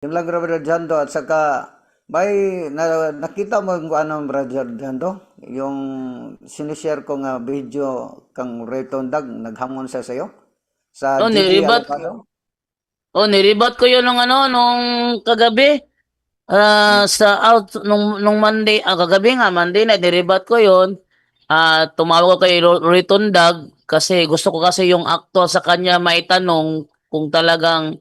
Yun lang, Brother Jando, at saka may nakita mo kung ano, Brother Jando, yung sinishare ko nga video kang Ray Tondag, naghamon siya sa'yo sa Oh, GV niribat. Alocado. Niribat ko 'yun nung nung kagabi. Sa nung Monday, kagabi nga Monday na niribat ko 'yun. Tumawag ko kay Ritondag kasi gusto ko kasi yung aktor sa kanya maitanong kung talagang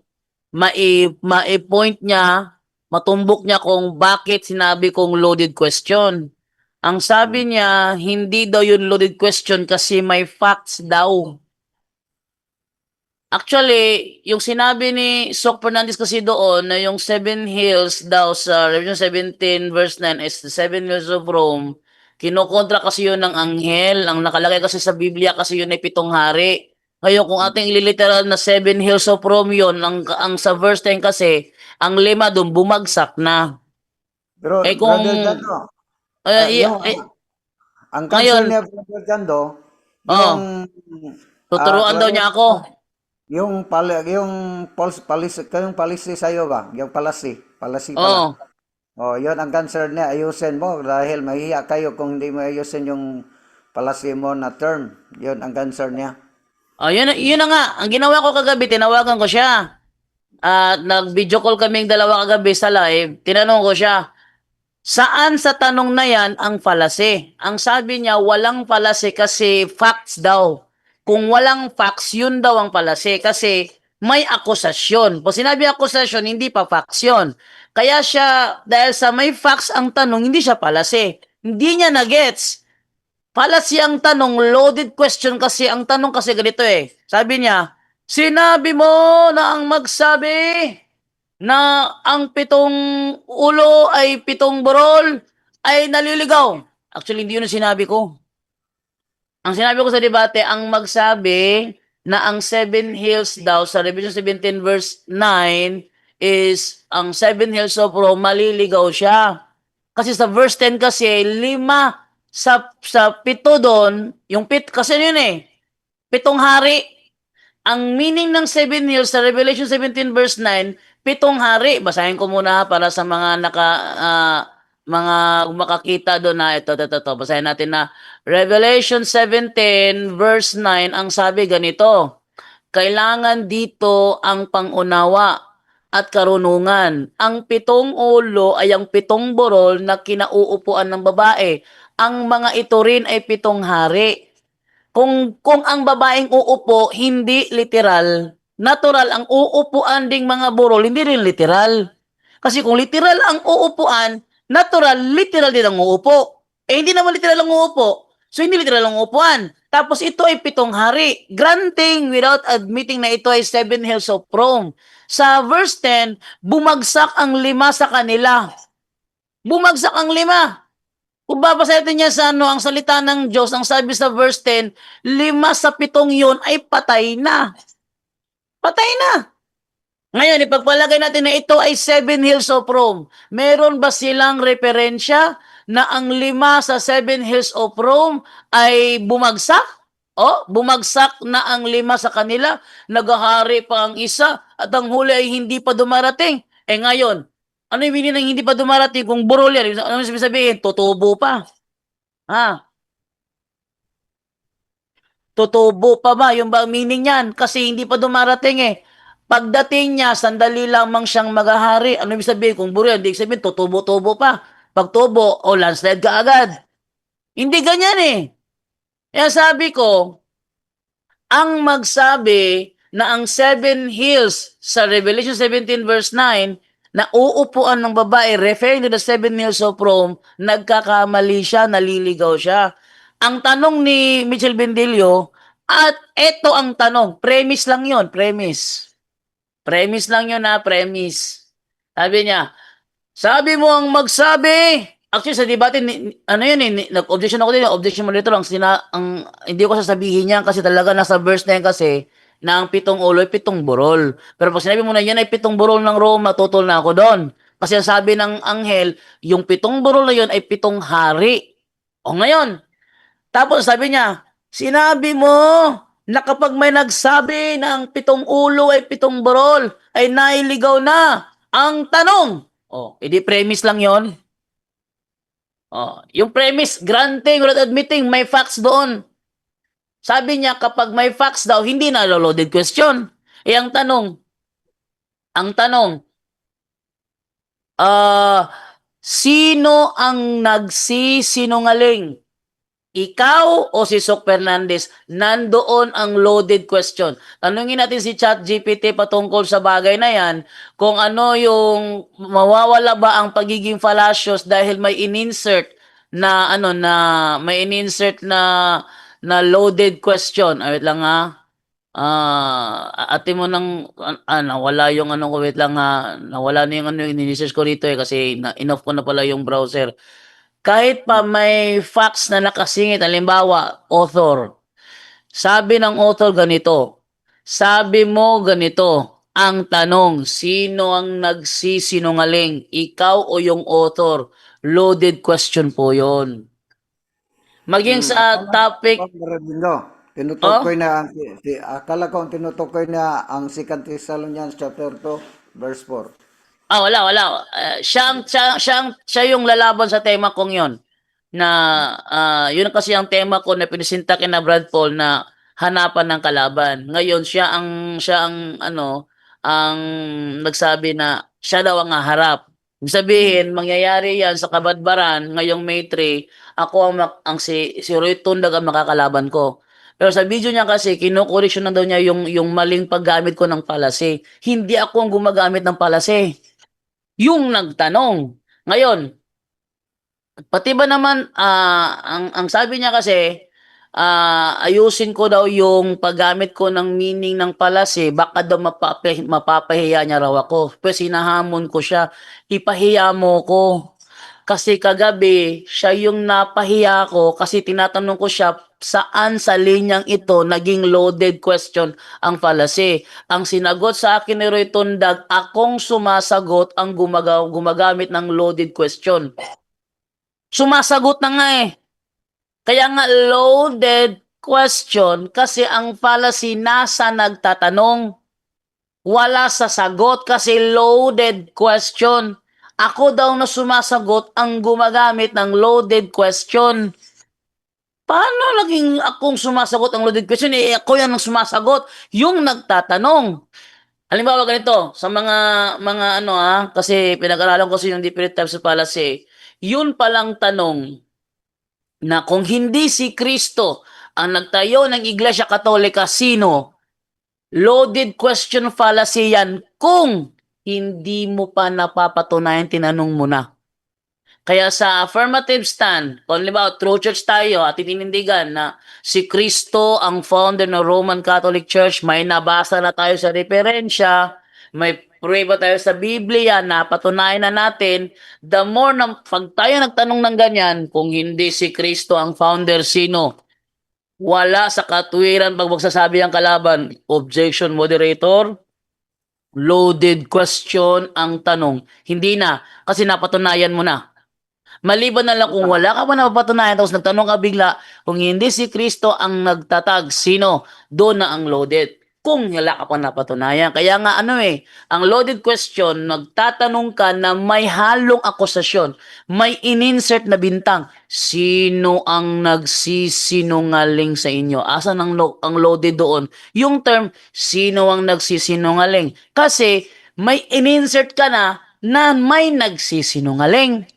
mai-point niya, matumbok niya kung bakit sinabi kong loaded question. Ang sabi niya, hindi daw yun loaded question kasi may facts daw. Actually, yung sinabi ni Sok Fernandez kasi doon na yung seven hills daw sa Revelation 17 verse 9 is the seven hills of Rome, kinokontra kasi yun ng anghel. Ang nakalagay kasi sa Biblia kasi yun ay pitong hari. Ngayon, kung ating ililiteral na seven hills of Rome yun, ang sa verse 10 kasi, ang lima doon bumagsak na. Pero Eh kung, Brother Jando, eh, yung eh, ang cancer ngayon, niya, Brother Jando, oh, yung tuturuan daw kuwan niya ako. yung palisi sa'yo ba? Yung palasi pala. Oh, Oh, yun ang cancer niya, ayusin mo dahil mahiya kayo kung hindi mo ayusin yung palasi mo na term. Yun ang cancer niya. yun na nga. Ang ginawa ko kagabi, tinawagan ko siya. At nag-video call kaming dalawa kagabi sa live. Tinanong ko siya, saan sa tanong na yan ang fallacy? Ang sabi niya, walang fallacy kasi facts daw. Kung walang facts, yun daw ang fallacy kasi may akusasyon. Pag sinabi akusasyon, hindi pa facts yun. Kaya siya, dahil sa may facts ang tanong, hindi siya fallacy. Hindi niya na-gets. Fallacy ang tanong, loaded question kasi ang tanong kasi ganito eh. Sabi niya, sinabi mo na ang magsabi na ang pitong ulo ay pitong burol ay naliligaw. Actually, hindi yun ang sinabi ko. Ang sinabi ko sa debate, ang magsabi na ang seven hills daw sa Revelation 17 verse 9 is ang seven hills of Rome, maliligaw siya. Kasi sa verse 10 kasi, lima sa pito doon, yung kasi yun eh, pitong hari. Ang meaning ng seven hills sa Revelation 17 verse 9, pitong hari. Basahin ko muna para sa mga makakita doon na ito. Basahin natin na Revelation 17 verse 9, ang sabi ganito, kailangan dito ang pangunawa at karunungan. Ang pitong ulo ay ang pitong burol na kinauupuan ng babae. Ang mga ito rin ay pitong hari. Kung ang babaeng uupo, hindi literal, natural ang uupuan ding mga burol, hindi rin literal. Kasi kung literal ang uupuan, natural, literal din ang uupo. Eh, hindi naman literal ang uupo. So, hindi literal ang uupuan. Tapos, ito ay pitong hari. Granting without admitting na ito ay seven hills of Rome. Sa verse 10, bumagsak ang lima sa kanila. Bumagsak ang lima. Kung babasahin natin niya sa ang salita ng Diyos, ang sabi sa verse 10, lima sa pitong yun ay patay na. Patay na. Ngayon, ipagpalagay natin na ito ay seven hills of Rome. Meron ba silang referensya na ang lima sa seven hills of Rome ay bumagsak? O, bumagsak na ang lima sa kanila, nagahari pa ang isa, at ang huli ay hindi pa dumarating. Eh ngayon, ano yung meaning ng hindi pa dumarating? Kung burol yan, ano yung sabihin? Tutubo pa. Ha? Tutubo pa ba? Yung ba ang meaning niyan? Kasi hindi pa dumarating eh. Pagdating niya, sandali lamang siyang maghahari. Ano ibig sabihin? Kung buro yan, hindi sabihin, tutubo-tubo pa. Pag tubo, o landslide ka agad. Hindi ganyan eh. Kaya sabi ko, ang magsabi na ang seven hills sa Revelation 17 verse 9 na uupuan ng babae referring to the seven hills of Rome, nagkakamali siya, naliligaw siya. Ang tanong ni Mitchell Bendillo, at eto ang tanong, premise lang yon, premise. Premise lang yon na, premise. Sabi niya, sabi mo ang magsabi. Actually, sa debate, ano yun eh, nag-objection ako din. Objection mo dito lang. Hindi ko sasabihin niya kasi talaga nasa verse na yan kasi na ang pitong ulo ay pitong burol. Pero pag sinabi mo na yan ay pitong burol ng Rome, matutol na ako doon. Kasi ang sabi ng anghel, yung pitong burol na yun ay pitong hari. O ngayon, tapos sabi niya, sinabi mo na kapag may nagsabi na ang pitong ulo ay pitong burol, ay nailigaw na. ang tanong. Oh, edi premise lang 'yon. Oh, yung premise, granting without admitting, may facts doon. Sabi niya kapag may facts daw, hindi na loaded question. Eh ang tanong, ah, sino ang nagsisinungaling? Ikaw o si Sok Fernandez? Nandoon ang loaded question. Tanungin natin si ChatGPT patungkol sa bagay na yan, kung ano yung mawawala ba ang pagiging fallacious dahil may in-insert na may in-insert na loaded question. Ay, wait lang ha. Ate mo nang nawala yung ano ko, wait lang ha. Nawala na yung ano yung in-research ko dito kasi inoff ko na pala yung browser. Kahit pa may facts na nakasingit, halimbawa, author. Sabi ng author ganito. Sabi mo ganito. Ang tanong, sino ang nagsisinungaling? Ikaw o yung author? Loaded question po yon. Maging sa Akala ko, topic, Reverendo, tinutukoy oh, na akala ko ang tinutukoy na ang 2 Thessalonians chapter 2 verse 4. wala. Siya yung lalaban sa tema kong yon. Na yun kasi ang tema ko na pinisinta kina Brad Paul na hanapan ng kalaban. Ngayon siya ang ang nagsabi na siya daw ang haharap. Ibig sabihin, mangyayari yan sa Kabadbaran ngayong May 3, ako si Roy Tundag ang makakalaban ko. Pero sa video niya kasi, kinukorreksyon na daw niya yung maling paggamit ko ng palase. Hindi ako ang gumagamit ng palase. Yung nagtanong. Ngayon, pati ba naman, ang sabi niya kasi, ayusin ko daw yung paggamit ko ng meaning ng palase, baka daw mapapahiya niya raw ako. Pero sinahamon ko siya, ipahiya mo ko. Kasi kagabi, siya yung napahiya ko kasi tinatanong ko siya saan sa linyang ito naging loaded question ang palase. Ang sinagot sa akin ni Roy Tundag, akong sumasagot ang gumagamit ng loaded question. Sumasagot na nga eh. Kaya nga loaded question kasi ang fallacy nasa nagtatanong. Wala sa sagot kasi loaded question. Ako daw na sumasagot ang gumagamit ng loaded question. Paano naging akong sumasagot ang loaded question? Eh, ako yan ang sumasagot. Yung nagtatanong. Halimbawa ganito, sa mga kasi pinag-aralan ko sa yung different types of fallacy. Yun palang tanong na kung hindi si Kristo ang nagtayo ng Iglesia Katolika, sino? Loaded question fallacy yan kung hindi mo pa napapatunayan, tinanong mo na. Kaya sa affirmative stand, kung halimbawa true church tayo at itinindigan na si Kristo ang founder ng Roman Catholic Church, may nabasa na tayo sa referensya, may prueba tayo sa Biblia, napatunayan na natin, the more na pag tayo nagtanong ng ganyan, kung hindi si Kristo ang founder, sino? Wala sa katwiran pag magsasabi ang kalaban. Objection, moderator. Loaded question ang tanong. Hindi na, kasi napatunayan mo na. Maliban na lang kung wala ka pa napapatunayan tapos nagtanong ka bigla, kung hindi si Kristo ang nagtatag, sino? Doon na ang loaded. Kung wala ka pa napatunayan. Kaya nga ang loaded question, nagtatanong ka na may halong akusasyon, may in-insert na bintang. Sino ang nagsisinungaling sa inyo? Asan ang loaded doon? Yung term, sino ang nagsisinungaling? Kasi may in-insert ka na may nagsisinungaling.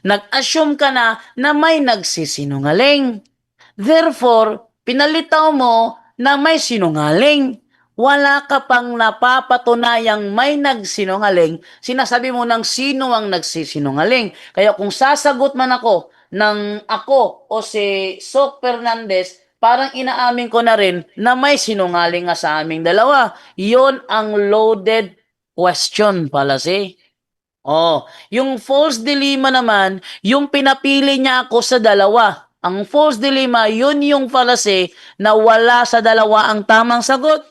Nag-assume ka na may nagsisinungaling. Therefore, pinalitaw mo na may sinungaling. Wala ka pang napapatunayang may nagsinungaling, sinasabi mo ng sino ang nagsisinungaling. Kaya kung sasagot man ako ng ako o si Sok Fernandez, parang inaamin ko na rin na may sinungaling nga sa aming dalawa. Yon ang loaded question fallacy. Oh, yung false dilemma naman, yung pinapili niya ako sa dalawa. Ang false dilemma, yun yung fallacy na wala sa dalawa ang tamang sagot.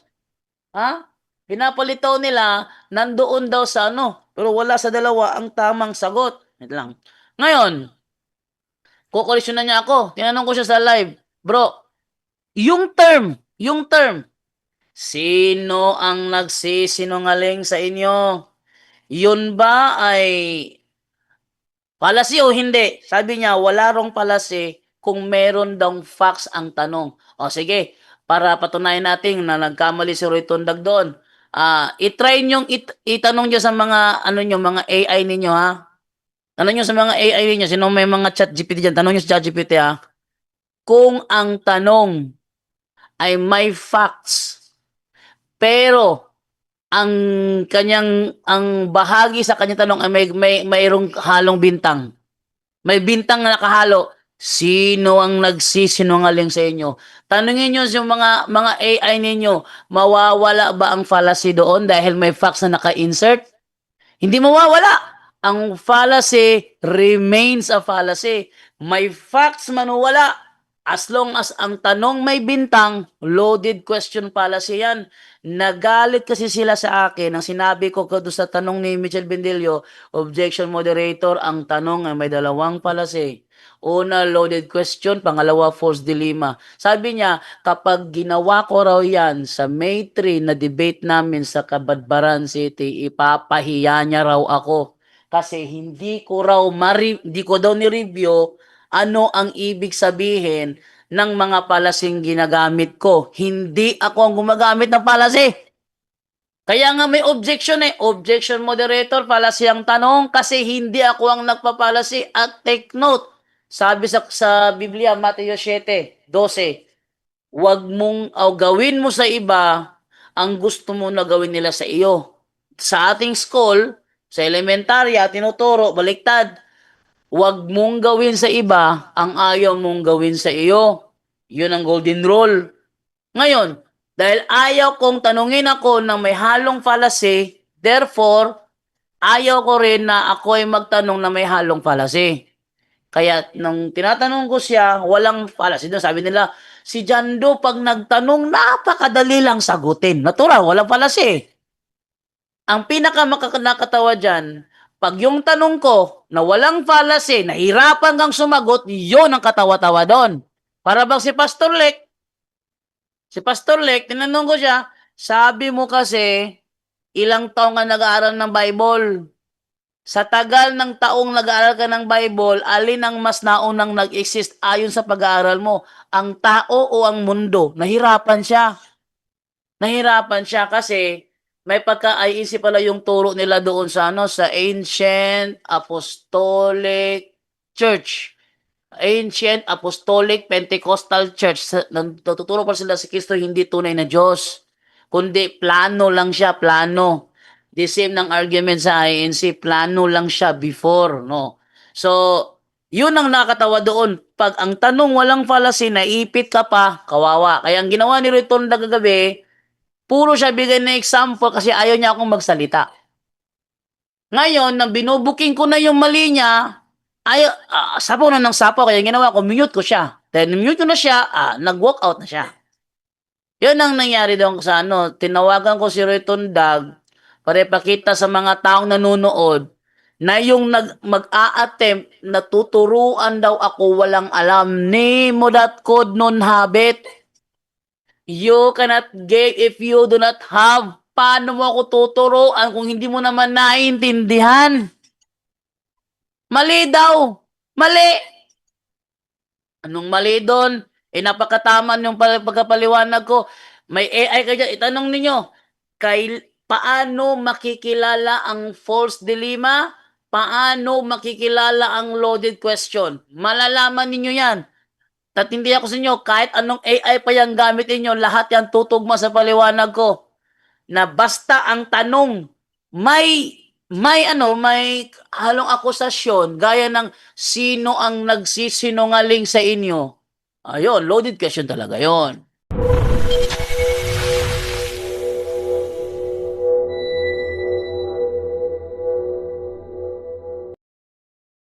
Ha? Pinapalitaw nila, nandoon daw sa pero wala sa dalawa ang tamang sagot. Wait lang. Ngayon, kukolisyonan niya ako. Tinanong ko siya sa live, bro, yung term, sino ang nagsisinungaling sa inyo? Yun ba ay fallacy o hindi? Sabi niya, wala rong fallacy kung meron daw facts ang tanong. O sige, para patunayan natin na nagkamali si Roy Tundag doon. I-try niyong itanong niyo sa mga ano niyo, mga AI ninyo ha. Tanong niyo sa mga AI ninyo, sino may mga chat GPT diyan, tanong niyo sa chat GPT ha. Kung ang tanong ay may facts, pero ang ang bahagi sa kanyang tanong ay mayroong halong bintang. May bintang na nakahalo. Sino ang nagsisinungaling sa inyo? Tanungin niyo yung mga AI ninyo, mawawala ba ang fallacy doon dahil may facts na naka-insert? Hindi mawawala. Ang fallacy remains a fallacy. May facts man o wala. As long as ang tanong may bintang, loaded question fallacy yan. Nagalit kasi sila sa akin nang sinabi ko doon sa tanong ni Michelle Bendillo, objection moderator, ang tanong ay may dalawang fallacy. Una, loaded question. Pangalawa, false dilemma. Sabi niya, kapag ginawa ko raw yan sa May 3 na debate namin sa Kabadbaran City, ipapahiya niya raw ako. Kasi hindi ko daw ni-review ano ang ibig sabihin ng mga palasing ginagamit ko. Hindi ako ang gumagamit ng palasi. Kaya nga may objection eh. Objection moderator, palasi ang tanong kasi hindi ako ang nagpapalasi. At take note, sabi sa Biblia, Mateo 7:12, wag mong gawin mo sa iba ang gusto mo na gawin nila sa iyo. Sa ating school, sa elementarya, tinuturo, baliktad. Wag mong gawin sa iba ang ayaw mong gawin sa iyo. Yun ang golden rule. Ngayon, dahil ayaw kong tanungin ako ng may halong fallacy, therefore, ayaw ko rin na ako ay magtanong na may halong fallacy. Kaya nung tinatanong ko siya, walang fallacy. Doon sabi nila, si Jando pag nagtanong, napakadali lang sagutin. Natural, walang fallacy. Ang pinakamakakatawa dyan, pag yung tanong ko na walang fallacy, nahirapan kang sumagot, yun ang katawa-tawa doon. Para bang si Pastor Lek, tinanong ko siya, sabi mo kasi, ilang taong ka nag-aaral ng Bible. Sa tagal ng taong nag-aaral ka ng Bible, alin ang mas naunang nag-exist ayon sa pag-aaral mo? Ang tao o ang mundo? Nahirapan siya. Nahirapan siya kasi may pagka-IEC pala yung turo nila doon sa sa Ancient Apostolic Church. Ancient Apostolic Pentecostal Church. Natuturo pa sila si Kristo hindi tunay na Diyos. Kundi plano lang siya, plano. The same ng argument sa INC, plano lang siya before, no? So, yun ang nakakatawa doon. Pag ang tanong walang fallacy, naipit ka pa, kawawa. Kaya ang ginawa ni Riton kagabi, puro siya bigay na example kasi ayaw niya akong magsalita. Ngayon, nang binubuking ko na yung mali niya, sapaw na ng sapaw. Kaya ginawa ko, mute ko siya. Then, mute ko na siya, nag-walk out na siya. Yun ang nangyari doon sa tinawagan ko si Roy Tundag para ipakita sa mga taong nanonood na yung mag-a-attempt na tuturuan daw ako walang alam. Nemo that code non habit. You cannot get if you do not have. Paano mo ako tuturuan kung hindi mo naman naiintindihan? Mali daw. Mali. Anong mali doon? Napakatama yung pagkapaliwanag ko. May AI ka dyan. Itanong ninyo, paano makikilala ang false dilemma? Paano makikilala ang loaded question? Malalaman ninyo yan. At hindi ako sa inyo, kahit anong AI pa yung gamit ninyo, lahat yan tutugma sa paliwanag ko. Na basta ang tanong, may halong akusasyon, gaya ng sino ang nagsisinungaling sa inyo. Ayun, loaded question talaga yon.